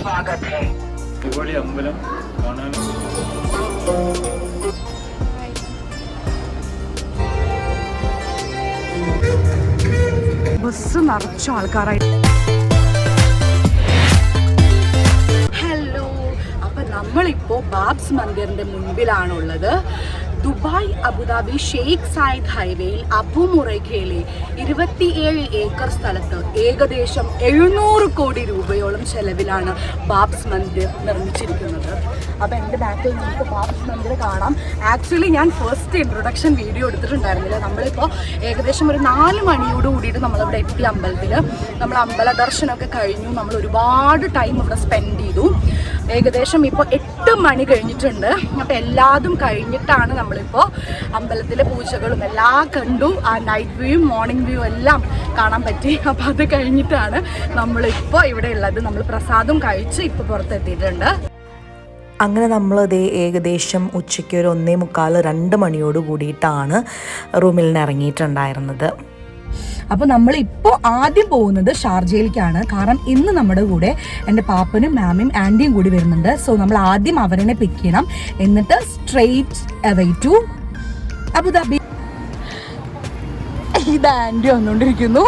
स्वागत है। അമ്പലം കാണാൻ ബസ് നിറച്ച ആൾക്കാരായി. ഹലോ, അപ്പൊ നമ്മളിപ്പോ ബാബ്സ് മന്ദിറിന്റെ മുൻപിലാണുള്ളത്. ദുബായ് അബുദാബി ഷെയ്ഖ് സായിദ് ഹൈവേയിൽ അബുമുറൈഖയിലെ 27 ഏക്കർ സ്ഥലത്ത് ഏകദേശം 700 കോടി രൂപയോളം ചെലവിലാണ് ബാബ്സ് മന്ദിർ നിർമ്മിച്ചിരിക്കുന്നത്. അപ്പോൾ എൻ്റെ ബാക്കിൽ നമുക്ക് ബാബ്സ് മന്ദിർ കാണാം. ആക്ച്വലി ഞാൻ ഫസ്റ്റ് ഇൻട്രൊഡക്ഷൻ വീഡിയോ എടുത്തിട്ടുണ്ടായിരുന്നില്ല. നമ്മളിപ്പോൾ ഏകദേശം ഒരു 4 മണിയോട് കൂടിയിട്ട് നമ്മളിവിടെ എത്തി അമ്പലത്തിൽ. നമ്മൾ അമ്പല ദർശനമൊക്കെ കഴിഞ്ഞു. നമ്മൾ ഒരുപാട് ടൈം ഇവിടെ സ്പെൻഡ് ചെയ്തു. ഏകദേശം ഇപ്പോൾ 8 മണി കഴിഞ്ഞിട്ടുണ്ട്. അപ്പോൾ എല്ലാതും കഴിഞ്ഞിട്ടാണ് നമ്മളിപ്പോൾ അമ്പലത്തിലെ പൂജകളും എല്ലാം കണ്ടു. ആ നൈറ്റ് വ്യൂയും മോർണിംഗ് വ്യൂ എല്ലാം കാണാൻ പറ്റി. അപ്പോൾ അത് കഴിഞ്ഞിട്ടാണ് നമ്മളിപ്പോൾ ഇവിടെ ഉള്ളത്. നമ്മൾ പ്രസാദം കഴിച്ച് ഇപ്പോൾ പുറത്തെത്തിയിട്ടുണ്ട്. അങ്ങനെ നമ്മളത് ഏകദേശം ഉച്ചയ്ക്ക് ഒരു 1:45-2 മണിയോട് കൂടിയിട്ടാണ് റൂമിൽ നിന്ന് ഇറങ്ങിയിട്ടുണ്ടായിരുന്നത്. അപ്പോൾ നമ്മളിപ്പോൾ ആദ്യം പോകുന്നത് ഷാർജയിലേക്കാണ്. കാരണം ഇന്ന് നമ്മുടെ കൂടെ എൻ്റെ പാപ്പനും മാമിയും ആൻറ്റിയും കൂടി വരുന്നുണ്ട്. സോ നമ്മൾ ആദ്യം അവരെ പിക്ക് ചെയ്യണം. എന്നിട്ട് സ്ട്രെയിറ്റ് അവേ ടു അബുദാബി. ഇത് ആൻറ്റി വന്നുകൊണ്ടിരിക്കുന്നു.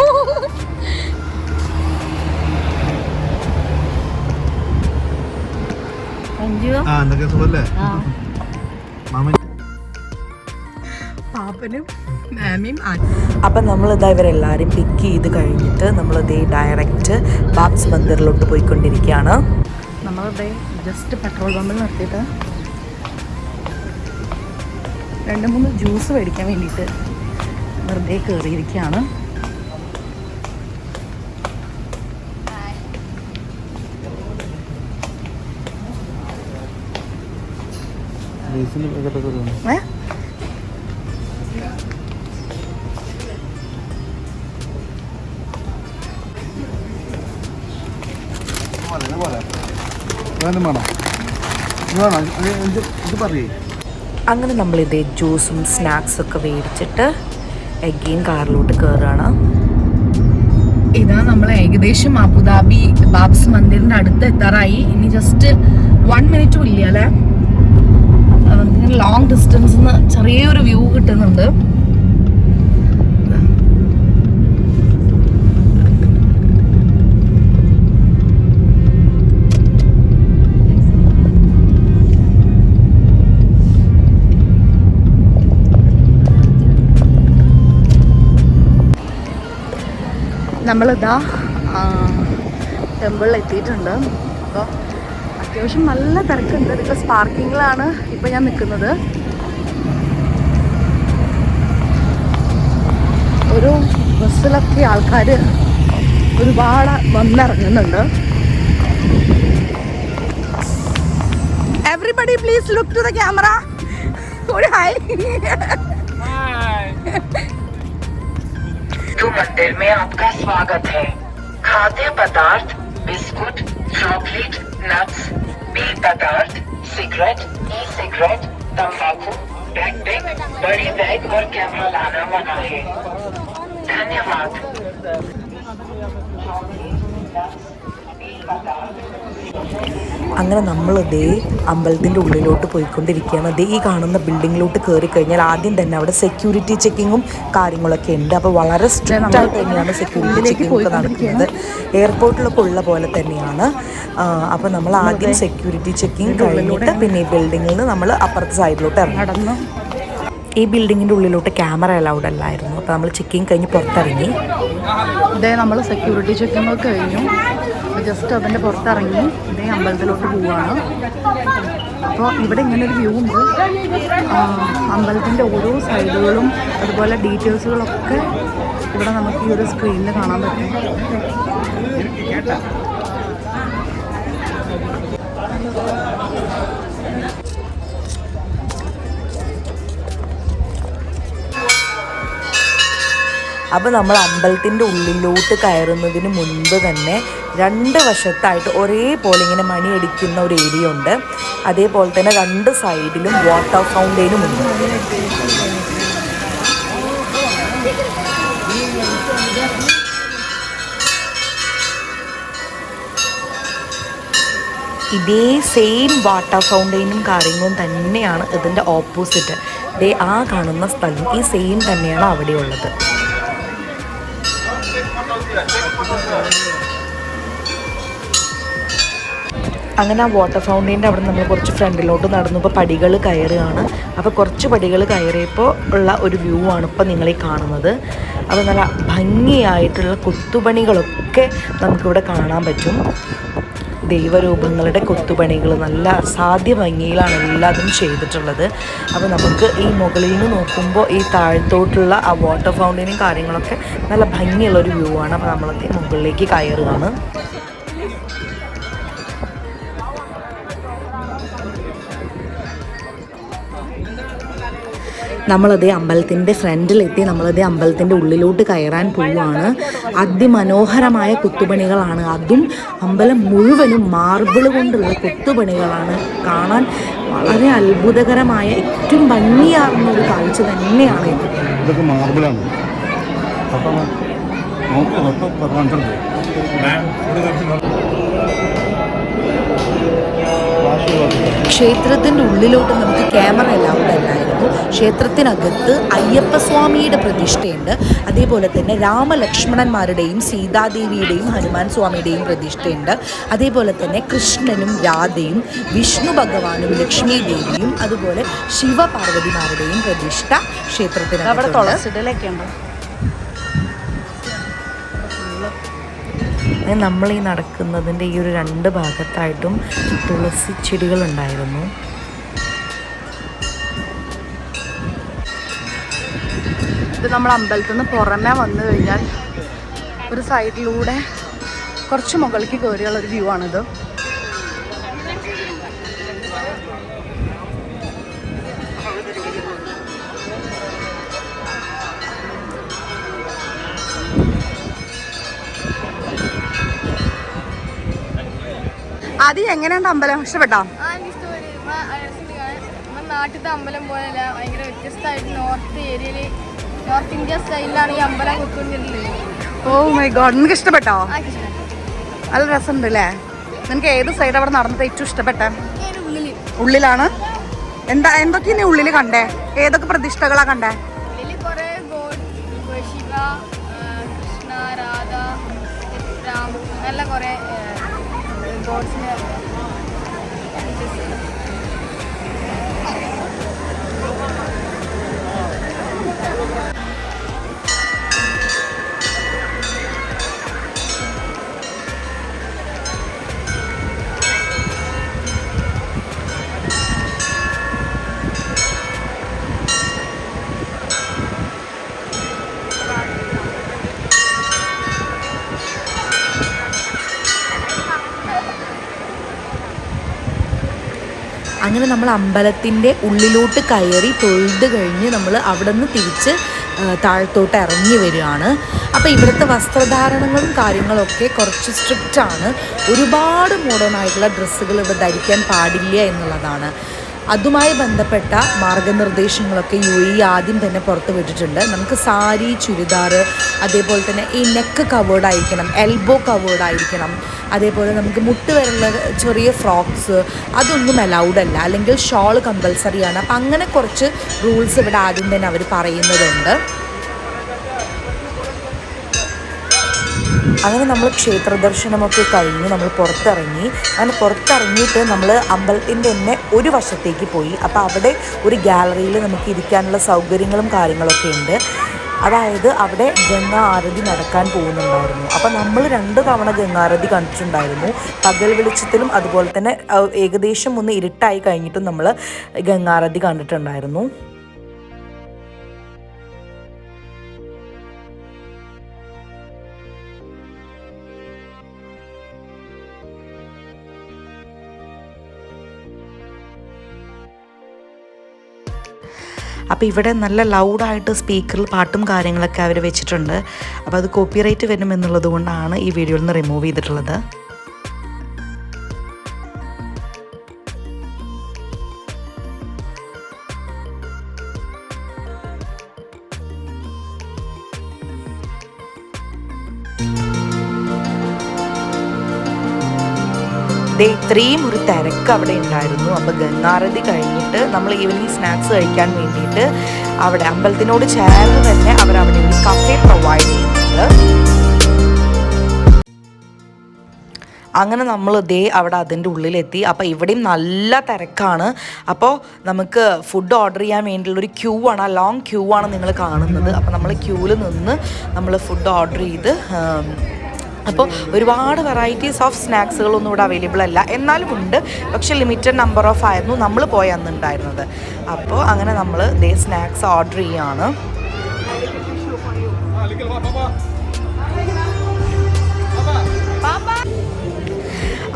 പാപ്പനും മാമിയും. അപ്പം നമ്മളിതാ ഇവരെല്ലാവരും പിക്ക് ചെയ്ത് കഴിഞ്ഞിട്ട് നമ്മളിതേ ഡയറക്റ്റ് ബാബ്സ് മന്ദിറിലോട്ട് പോയിക്കൊണ്ടിരിക്കുകയാണ്. നമ്മളിവിടെ ജസ്റ്റ് പെട്രോൾ പമ്പിൽ നിർത്തിയിട്ട് 2-3 ജ്യൂസ് മേടിക്കാൻ വേണ്ടിയിട്ട് വെറുതെ കയറിയിരിക്കുകയാണ്. അങ്ങനെ നമ്മളിതേ ജ്യൂസും സ്നാക്സൊക്കെ മേടിച്ചിട്ട് എഗെയിൻ കാറിലോട്ട് കയറുകയാണ്. ഇതാ നമ്മൾ ഏകദേശം അബുദാബി ബാബ്സ് മന്ദിറിന്റെ അടുത്ത് എത്താറായി. ഇനി ജസ്റ്റ് 1 മിനിറ്റും ഇല്ല അല്ലേ. ലോങ് ഡിസ്റ്റൻസിന്ന് ചെറിയൊരു വ്യൂ കിട്ടുന്നുണ്ട്. നമ്മളിതാ ടെമ്പിളിൽ എത്തിയിട്ടുണ്ട്. അപ്പോൾ അത്യാവശ്യം നല്ല തിരക്കുണ്ട്. ബിക്കോസ് പാർക്കിങ്ങിലാണ് ഇപ്പോൾ ഞാൻ നിൽക്കുന്നത്. ഒരു ബസ്സിലൊക്കെ ആൾക്കാർ ഒരുപാട് വന്നിറങ്ങുന്നുണ്ട്. Everybody please look to the camera. ഒരു ഹായ്. मंदिर में आपका स्वागत है। खाद्य पदार्थ, बिस्कुट, चॉकलेट, नट्स, पेय पदार्थ, सिगरेट, ई सिगरेट, तंबाकू, बैकपैक, बड़ी बैग और कैमरा लाना मना है। धन्यवाद। അങ്ങനെ നമ്മളിതേ അമ്പലത്തിൻ്റെ ഉള്ളിലോട്ട് പോയിക്കൊണ്ടിരിക്കുകയാണ്. അതേ ഈ കാണുന്ന ബിൽഡിങ്ങിലോട്ട് കയറി കഴിഞ്ഞാൽ ആദ്യം തന്നെ അവിടെ സെക്യൂരിറ്റി ചെക്കിങ്ങും കാര്യങ്ങളൊക്കെ ഉണ്ട്. അപ്പോൾ വളരെ സ്ട്രിക്റ്റ് ആയിട്ട് തന്നെയാണ് സെക്യൂരിറ്റി ചെക്കിംഗ് ഒക്കെ നടക്കുന്നത്. എയർപോർട്ടിലൊക്കെ ഉള്ള പോലെ തന്നെയാണ്. അപ്പോൾ നമ്മൾ ആദ്യം സെക്യൂരിറ്റി ചെക്കിങ് കഴിഞ്ഞിട്ട് പിന്നെ ഈ ബിൽഡിങ്ങിൽ നിന്ന് നമ്മൾ അപ്പുറത്തെ സൈഡിലോട്ട് ഇറങ്ങി. ഈ ബിൽഡിങ്ങിൻ്റെ ഉള്ളിലോട്ട് ക്യാമറ അലൗഡ് അല്ലായിരുന്നു. അപ്പോൾ നമ്മൾ ചെക്കിങ് കഴിഞ്ഞ് പുറത്തിറങ്ങി. ഇതേ നമ്മൾ സെക്യൂരിറ്റി ചെക്കിംഗ് ഒക്കെ കഴിഞ്ഞു. ജസ്റ്റ് അതിൻ്റെ പുറത്തിറങ്ങി ഇതേ അമ്പലത്തിലോട്ട് പോവുകയാണ്. അപ്പോൾ ഇവിടെ ഇങ്ങനൊരു വ്യൂ ഉണ്ട്. അമ്പലത്തിൻ്റെ ഓരോ സൈഡുകളും അതുപോലെ ഡീറ്റെയിൽസുകളൊക്കെ ഇവിടെ നമുക്ക് ഈ ഒരു സ്ക്രീനിൽ കാണാൻ പറ്റും. അപ്പോൾ നമ്മൾ അമ്പലത്തിൻ്റെ ഉള്ളിലോട്ട് കയറുന്നതിന് മുൻപ് തന്നെ 2 വശത്തായിട്ട് ഒരേപോലെ ഇങ്ങനെ മണിയടിക്കുന്ന ഒരു ഏരിയ ഉണ്ട്. അതേപോലെ തന്നെ 2 സൈഡിലും വാട്ടർ ഫൗണ്ടെയിനും ഉണ്ട്. ഇതേ സെയിം വാട്ടർ ഫൗണ്ടെയിനും കാര്യങ്ങളും തന്നെയാണ് ഇതിൻ്റെ ഓപ്പോസിറ്റ്. ദേ ആ കാണുന്ന സ്ഥലം ഈ സെയിം തന്നെയാണ് അവിടെയുള്ളത്. അങ്ങനെ ആ വാട്ടർ ഫൗണ്ടെയിൻ്റെ അവിടെ നമ്മൾ കുറച്ച് ഫ്രണ്ടിലോട്ട് നടന്നു. ഇപ്പോൾ പടികൾ കയറുകയാണ്. അപ്പോൾ കുറച്ച് പടികൾ കയറിയപ്പോൾ ഉള്ള ഒരു വ്യൂ ആണ് ഇപ്പോൾ നിങ്ങളീ കാണുന്നത്. അപ്പോൾ നല്ല ഭംഗിയായിട്ടുള്ള കൊത്തുപണികളൊക്കെ നമുക്കിവിടെ കാണാൻ പറ്റും. ദൈവരൂപങ്ങളുടെ കൊത്തുപണികൾ നല്ല അസാധ്യ ഭംഗിയിലാണ് എല്ലാതും ചെയ്തിട്ടുള്ളത്. അപ്പോൾ നമുക്ക് ഈ മുകളിൽ നിന്ന് നോക്കുമ്പോൾ ഈ താഴത്തോട്ടുള്ള ആ വാട്ടർ ഫൗണ്ടെയിനും കാര്യങ്ങളൊക്കെ നല്ല ഭംഗിയുള്ളൊരു വ്യൂ ആണ്. അപ്പോൾ നമ്മളത് മുകളിലേക്ക് കയറുകയാണ്. നമ്മളതേ അമ്പലത്തിൻ്റെ ഫ്രണ്ടിലെത്തി. നമ്മളതേ അമ്പലത്തിൻ്റെ ഉള്ളിലോട്ട് കയറാൻ പോവുകയാണ്. അതിമനോഹരമായ കൊത്തുപണികളാണ്. അതും അമ്പലം മുഴുവനും മാർബിൾ കൊണ്ടുള്ള കൊത്തുപണികളാണ്. കാണാൻ വളരെ അത്ഭുതകരമായ ഏറ്റവും ഭംഗിയാർന്ന ഒരു കാഴ്ച തന്നെയാണ് ഇത്. ഇതൊക്കെ മാർബിളാണ്. ക്ഷേത്രത്തിൻ്റെ ഉള്ളിലോട്ട് നമുക്ക് ക്യാമറ അലൗഡ് അല്ലായിരുന്നു. ക്ഷേത്രത്തിനകത്ത് അയ്യപ്പസ്വാമിയുടെ പ്രതിഷ്ഠയുണ്ട്. അതേപോലെ തന്നെ രാമലക്ഷ്മണന്മാരുടെയും സീതാദേവിയുടെയും ഹനുമാൻ സ്വാമിയുടെയും പ്രതിഷ്ഠയുണ്ട്. അതേപോലെ തന്നെ കൃഷ്ണനും രാധയും വിഷ്ണു ഭഗവാനും ലക്ഷ്മി ദേവിയും അതുപോലെ ശിവപാർവതിമാരുടെയും പ്രതിഷ്ഠ ക്ഷേത്രത്തിനകത്തുണ്ട്. നമ്മൾ ഈ നടക്കുന്നതിൻ്റെ ഈ ഒരു 2 ഭാഗത്തായിട്ടും തുളസി ചെടികളുണ്ടായിരുന്നു. ഇത് നമ്മൾ അമ്പലത്തിൽ നിന്ന് പുറമേ വന്നു കഴിഞ്ഞാൽ ഒരു സൈഡിലൂടെ കുറച്ച് മുകളിലേക്ക് കയറിയുള്ള ഒരു വ്യൂ ആണിത്. അത് എങ്ങനെയുണ്ട് അമ്പലം? ഇഷ്ടപ്പെട്ടോ? നാട്ടിലത്തെ അമ്പലം പോലെയല്ല, ഭയങ്കര വ്യത്യസ്തമായിട്ട് നോർത്ത് ഇന്ത്യ സ്റ്റൈലിലാണ് ഈ അമ്പലം കൊത്തുകൊണ്ടിരുന്നത്. ഓ മൈ ഗോഡ്, നിനക്ക് ഇഷ്ടപ്പെട്ടോ? നല്ല രസമുണ്ട് അല്ലേ? നിനക്ക് ഏത് സൈഡ് അവിടെ നടന്നത് ഏറ്റവും ഇഷ്ടപ്പെട്ടെ? ഉള്ളിലാണ്. എന്തൊക്കെയാ നീ ഉള്ളിൽ കണ്ടേ? ഏതൊക്കെ പ്രതിഷ്ഠകളാ കണ്ടേ? കുറെ ശിവ, കൃഷ്ണ, രാധ, രാം, നല്ല കുറെ ഗോഡ്സിന്റെ അങ്ങനെ നമ്മൾ അമ്പലത്തിൻ്റെ ഉള്ളിലോട്ട് കയറി തൊഴുത് കഴിഞ്ഞ് നമ്മൾ അവിടെ നിന്ന് തിരിച്ച് താഴത്തോട്ട് ഇറങ്ങി വരികയാണ്. അപ്പോൾ ഇവിടുത്തെ വസ്ത്രധാരണങ്ങളും കാര്യങ്ങളൊക്കെ കുറച്ച് സ്ട്രിക്റ്റാണ്. ഒരുപാട് മോഡേൺ ആയിട്ടുള്ള ഡ്രസ്സുകൾ ഇവിടെ ധരിക്കാൻ പാടില്ല എന്നുള്ളതാണ്. അതുമായി ബന്ധപ്പെട്ട മാർഗനിർദ്ദേശങ്ങളൊക്കെ UAE ആദ്യം തന്നെ പുറത്ത് വിട്ടിട്ടുണ്ട്. നമുക്ക് സാരി, ചുരിദാർ, അതേപോലെ തന്നെ ഈ നെക്ക് കവേർഡ് ആയിരിക്കണം, എൽബോ കവേർഡ് ആയിരിക്കണം, അതേപോലെ നമുക്ക് മുട്ട് വരെയുള്ള ചെറിയ ഫ്രോക്സ് അതൊന്നും അലൗഡ് അല്ല, അല്ലെങ്കിൽ ഷോൾ കമ്പൽസറിയാണ്. അപ്പം അങ്ങനെ കുറച്ച് റൂൾസ് ഇവിടെ ആദ്യം തന്നെ അവർ പറയുന്നതുണ്ട്. അങ്ങനെ നമ്മൾ ക്ഷേത്ര ദർശനമൊക്കെ കഴിഞ്ഞ് നമ്മൾ പുറത്തിറങ്ങി. അങ്ങനെ പുറത്തിറങ്ങിയിട്ട് നമ്മൾ അമ്പലത്തിൻ്റെ തന്നെ ഒരു വശത്തേക്ക് പോയി. അപ്പോൾ അവിടെ ഒരു ഗാലറിയിൽ നമുക്ക് ഇരിക്കാനുള്ള സൗകര്യങ്ങളും കാര്യങ്ങളൊക്കെ ഉണ്ട്. അതായത് അവിടെ ഗംഗാ ആരതി നടക്കാൻ പോകുന്നുണ്ടായിരുന്നു. അപ്പോൾ നമ്മൾ 2 തവണ ഗംഗാരതി കണ്ടിട്ടുണ്ടായിരുന്നു. പകൽ വെളിച്ചത്തിലും അതുപോലെ തന്നെ ഏകദേശം ഒന്ന് ഇരുട്ടായി കഴിഞ്ഞിട്ടും നമ്മൾ ഗംഗാരതി കണ്ടിട്ടുണ്ടായിരുന്നു. അപ്പോൾ ഇവിടെ നല്ല ലൗഡായിട്ട് സ്പീക്കറിൽ പാട്ടും കാര്യങ്ങളൊക്കെ അവർ വെച്ചിട്ടുണ്ട്. അപ്പോൾ അത് കോപ്പിറൈറ്റ് വരുമെന്നുള്ളത് കൊണ്ടാണ് ഈ വീഡിയോയിൽ നിന്ന് റിമൂവ് ചെയ്തിട്ടുള്ളത്. ഇത്രയും ഒരു തിരക്ക് അവിടെ ഉണ്ടായിരുന്നു. അപ്പോൾ ഗംഗാരതി കഴിഞ്ഞിട്ട് നമ്മൾ ഈവനിങ് സ്നാക്സ് കഴിക്കാൻ വേണ്ടിയിട്ട് അവിടെ അമ്പലത്തിനോട് ചേർന്ന് തന്നെ അവരവിടെ ഒരു കഫേ പ്രൊവൈഡ് ചെയ്യുന്നുണ്ട്. അങ്ങനെ നമ്മൾ അവിടെ അതിൻ്റെ ഉള്ളിലെത്തി. അപ്പോൾ ഇവിടെയും നല്ല തിരക്കാണ്. അപ്പോൾ നമുക്ക് ഫുഡ് ഓർഡർ ചെയ്യാൻ വേണ്ടിയുള്ളൊരു ക്യൂ ആണ്, ആ ലോങ് ക്യൂ ആണ് നിങ്ങൾ കാണുന്നത്. അപ്പോൾ നമ്മൾ ക്യൂവിൽ നിന്ന് നമ്മൾ ഫുഡ് ഓർഡർ ചെയ്ത് അപ്പോൾ ഒരുപാട് വെറൈറ്റീസ് ഓഫ് സ്നാക്സുകളൊന്നും ഇവിടെ അവൈലബിൾ അല്ല, എന്നാലും ഉണ്ട്, പക്ഷെ ലിമിറ്റഡ് നമ്പർ ഓഫ് ആയിരുന്നു നമ്മൾ പോയ അന്നുണ്ടായിരുന്നത്. അപ്പോൾ അങ്ങനെ നമ്മൾ സ്നാക്സ് ഓർഡർ ചെയ്യുകയാണ്.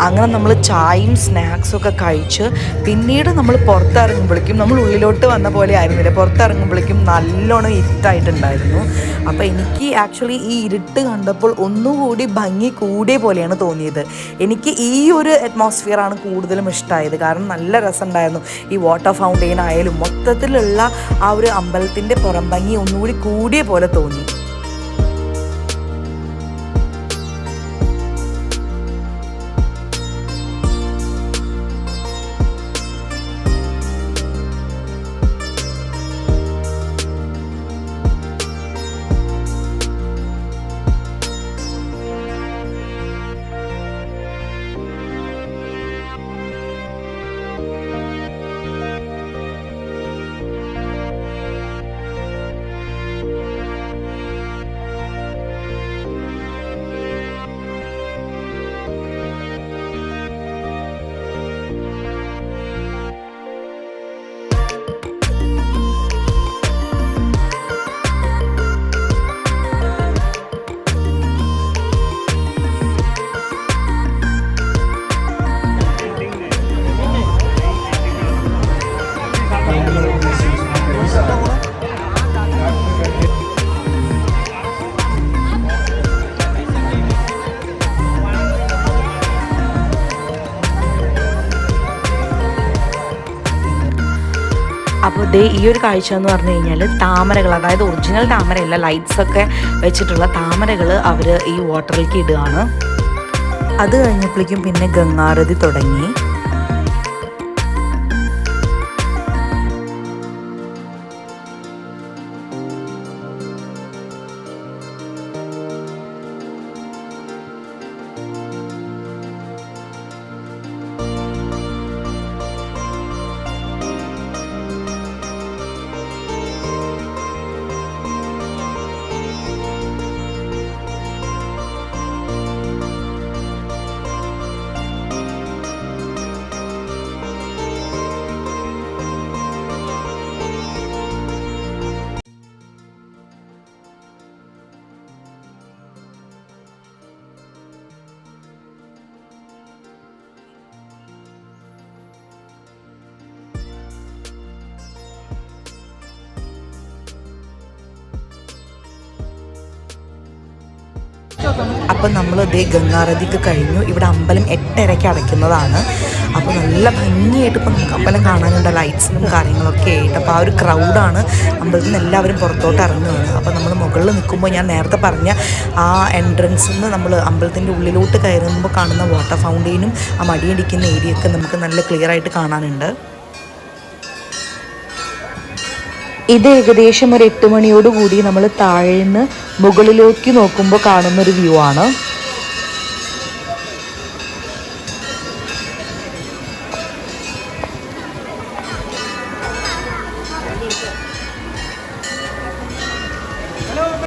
അങ്ങനെ നമ്മൾ ചായയും സ്നാക്സും ഒക്കെ കഴിച്ച് പിന്നീട് നമ്മൾ പുറത്തിറങ്ങുമ്പോഴേക്കും നമ്മൾ ഉള്ളിലോട്ട് വന്ന പോലെ ആയിരുന്നില്ല, പുറത്തിറങ്ങുമ്പോഴേക്കും നല്ലോണം ഇരുട്ടായിട്ടുണ്ടായിരുന്നു. അപ്പോൾ എനിക്ക് ആക്ച്വലി ഈ ഇരുട്ട് കണ്ടപ്പോൾ ഒന്നുകൂടി ഭംഗി കൂടിയ പോലെയാണ് തോന്നിയത്. എനിക്ക് ഈ ഒരു അറ്റ്മോസ്ഫിയറാണ് കൂടുതലും ഇഷ്ടമായത്. കാരണം നല്ല രസമുണ്ടായിരുന്നു. ഈ വാട്ടർ ഫൗണ്ടെയിൻ ആയാലും മൊത്തത്തിലുള്ള ആ ഒരു അമ്പലത്തിൻ്റെ പുറം ഭംഗി ഒന്നുകൂടി കൂടിയ പോലെ തോന്നി. അപ്പോൾ ഈ ഒരു കാഴ്ച എന്ന് പറഞ്ഞു കഴിഞ്ഞാൽ താമരകൾ, അതായത് ഒറിജിനൽ താമരയല്ല, ലൈറ്റ്സൊക്കെ വെച്ചിട്ടുള്ള താമരകൾ അവർ ഈ വാട്ടറിലേക്ക് ഇടുകയാണ്. അത് കഴിഞ്ഞപ്പോഴേക്കും പിന്നെ ഗംഗാരതി തുടങ്ങി. അപ്പം നമ്മൾ ഗംഗാരതിക്ക് കഴിഞ്ഞു. ഇവിടെ അമ്പലം 8:30 അടയ്ക്കുന്നതാണ്. അപ്പോൾ നല്ല ഭംഗിയായിട്ട് ഇപ്പം നമുക്ക് അമ്പലം കാണാനുണ്ട്, ലൈറ്റ്സിനും കാര്യങ്ങളൊക്കെ ആയിട്ട്. അപ്പോൾ ആ ഒരു ക്രൗഡാണ് അമ്പലത്തിൽ നിന്ന് എല്ലാവരും പുറത്തോട്ട് ഇറങ്ങുകയാണ്. അപ്പോൾ നമ്മൾ മുകളിൽ നിൽക്കുമ്പോൾ ഞാൻ നേരത്തെ പറഞ്ഞ ആ എൻട്രൻസിൽ നിന്ന് നമ്മൾ അമ്പലത്തിൻ്റെ ഉള്ളിലോട്ട് കയറുമ്പോൾ കാണുന്ന വാട്ടർ ഫൗണ്ടെയിനും ആ മടിയടിക്കുന്ന ഏരിയയൊക്കെ നമുക്ക് നല്ല ക്ലിയർ ആയിട്ട് കാണാനുണ്ട്. ഇത് ഏകദേശം ഒരു 8 മണിയോടുകൂടി നമ്മൾ താഴെ നിന്ന് മുകളിലേക്ക് നോക്കുമ്പോൾ കാണുന്നൊരു വ്യൂ ആണ്.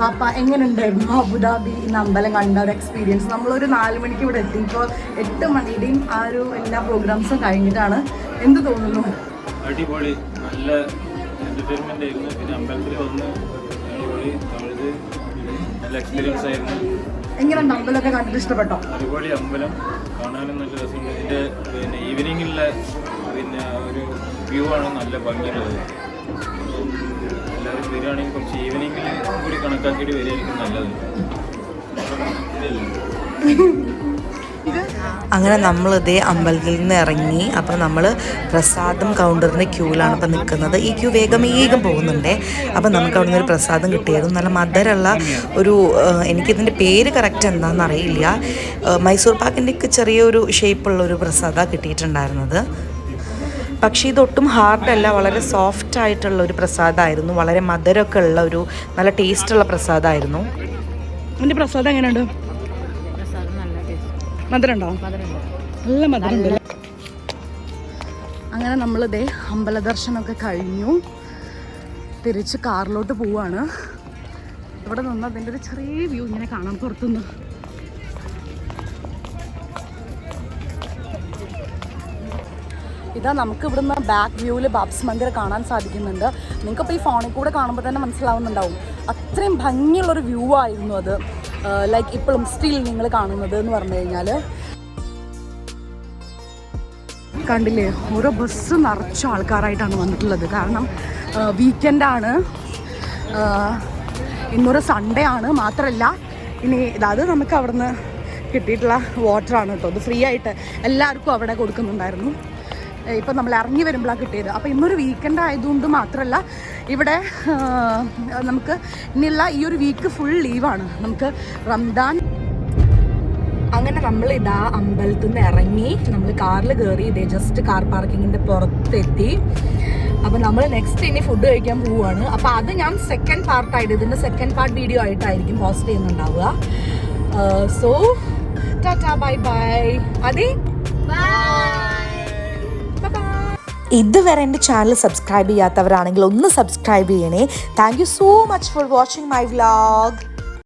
അപ്പോൾ എങ്ങനെ ഉണ്ടായിരുന്നു അബുദാബി ഇന്ന് അമ്പലം കണ്ട ഒരു എക്സ്പീരിയൻസ്? നമ്മളൊരു 4 മണിക്ക് ഇവിടെ എത്തി. ഇപ്പോൾ 8 മണിയുടെയും ആ ഒരു എല്ലാ പ്രോഗ്രാംസും കഴിഞ്ഞിട്ടാണ്. എന്ത് തോന്നുന്നു? അടിപൊളി, നല്ല എന്റർടൈൻമെന്റ് ആയിരുന്നു. പിന്നെ അമ്പലത്തിൽ വന്ന് അടിപൊളി തൊഴുത് നല്ല എക്സ്പീരിയൻസ് ആയിരുന്നു. എങ്ങനെയുണ്ട് അമ്പലമൊക്കെ കണ്ടിട്ട് ഇഷ്ടപ്പെട്ടോ? അടിപൊളി അമ്പലം, കാണാനും നല്ല രസമുണ്ട്. ഇതിൻ്റെ പിന്നെ ഈവനിങ്ങിലെ പിന്നെ ഒരു വ്യൂ ആണ് നല്ല ഭംഗിയുള്ളത്. എല്ലാവരും വരികയാണെങ്കിൽ കുറച്ച് ഈവനിങ്ങിൽ കൂടി കണക്കാക്കിയിട്ട് വരികയായിരിക്കും നല്ലത്. ഇത് അങ്ങനെ നമ്മളിതേ അമ്പലത്തിൽ നിന്ന് ഇറങ്ങി. അപ്പോൾ നമ്മൾ പ്രസാദം കൗണ്ടറിൻ്റെ ക്യൂവിലാണ് ഇപ്പോൾ നിൽക്കുന്നത്. ഈ ക്യൂ വേഗം പോകുന്നുണ്ടേ. അപ്പോൾ നമുക്ക് അവിടെ നിന്ന് ഒരു പ്രസാദം കിട്ടിയായിരുന്നു. നല്ല മധുരമുള്ള ഒരു, എനിക്കിതിൻ്റെ പേര് കറക്റ്റ് എന്താണെന്ന് അറിയില്ല, മൈസൂർ പാക്കിൻ്റെയൊക്കെ ചെറിയൊരു ഷേപ്പുള്ളൊരു പ്രസാദമാണ് കിട്ടിയിട്ടുണ്ടായിരുന്നത്. പക്ഷേ ഇതൊട്ടും ഹാർഡല്ല, വളരെ സോഫ്റ്റ് ആയിട്ടുള്ള ഒരു പ്രസാദമായിരുന്നു. വളരെ മധുരമൊക്കെ ഉള്ള ഒരു നല്ല ടേസ്റ്റുള്ള പ്രസാദമായിരുന്നു. എൻ്റെ പ്രസാദം എങ്ങനെയുണ്ട്? മധുരം ഉണ്ടോ? നല്ല മധുരം. അങ്ങനെ നമ്മളിതേ അമ്പല ദർശനമൊക്കെ കഴിഞ്ഞു തിരിച്ച് കാറിലോട്ട് പോവാണ്. ഇവിടെ നിന്ന് അതിൻ്റെ ഒരു ചെറിയ വ്യൂ ഇങ്ങനെ കാണാം പുറത്തുനിന്ന്. ഇതാ നമുക്ക് ഇവിടുന്ന് ബാക്ക് വ്യൂവിൽ ബാബ്സ് മന്ദിർ കാണാൻ സാധിക്കുന്നുണ്ട്. നിങ്ങൾക്കിപ്പോൾ ഈ ഫോണിൽ കൂടെ കാണുമ്പോൾ തന്നെ മനസ്സിലാവുന്നുണ്ടാവും, അത്രയും ഭംഗിയുള്ളൊരു വ്യൂ ആയിരുന്നു അത്. ലൈക്ക് ഇപ്പോഴും സ്റ്റിൽ നിങ്ങൾ കാണുന്നത് എന്ന് പറഞ്ഞു കഴിഞ്ഞാൽ കണ്ടില്ലേ, ഓരോ ബസ് നിറച്ച ആൾക്കാരായിട്ടാണ് വന്നിട്ടുള്ളത്. കാരണം വീക്കെൻഡാണ്, ഇന്നൊരു സൺഡേ ആണ്. മാത്രമല്ല ഇനി അത് നമുക്ക് അവിടുന്ന് കിട്ടിയിട്ടുള്ള വാട്ടറാണ് കേട്ടോ. ഇത് ഫ്രീ ആയിട്ട് എല്ലാവർക്കും അവിടെ കൊടുക്കുന്നുണ്ടായിരുന്നു. ഇപ്പം നമ്മൾ ഇറങ്ങി വരുമ്പോഴാണ് കിട്ടിയത്. അപ്പോൾ ഇന്നൊരു വീക്കെൻഡ് ആയതുകൊണ്ട് മാത്രമല്ല ഇവിടെ നമുക്ക് ഇനിയുള്ള ഈ ഒരു വീക്ക് ഫുൾ ലീവാണ്. നമുക്ക് റംദാൻ. അങ്ങനെ നമ്മൾ ഇതാ അമ്പലത്തിൽ നിന്ന് ഇറങ്ങി നമ്മൾ കാറിൽ കയറി ഇതേ ജസ്റ്റ് കാർ പാർക്കിങ്ങിൻ്റെ പുറത്തെത്തി. അപ്പോൾ നമ്മൾ നെക്സ്റ്റ് ഇനി ഫുഡ് കഴിക്കാൻ പോവുകയാണ്. അപ്പോൾ അത് ഞാൻ സെക്കൻഡ് പാർട്ടായിട്ട്, ഇതിൻ്റെ സെക്കൻഡ് പാർട്ട് വീഡിയോ ആയിട്ടായിരിക്കും പോസ്റ്റ് ചെയ്യുന്നുണ്ടാവുക. So tata, bye bye. അതെ, ഇതുവരെ എൻ്റെ ചാനൽ സബ്സ്ക്രൈബ് ചെയ്യാത്തവരാണെങ്കിൽ ഒന്ന് സബ്സ്ക്രൈബ് ചെയ്യണേ. Thank you so much for watching my vlog.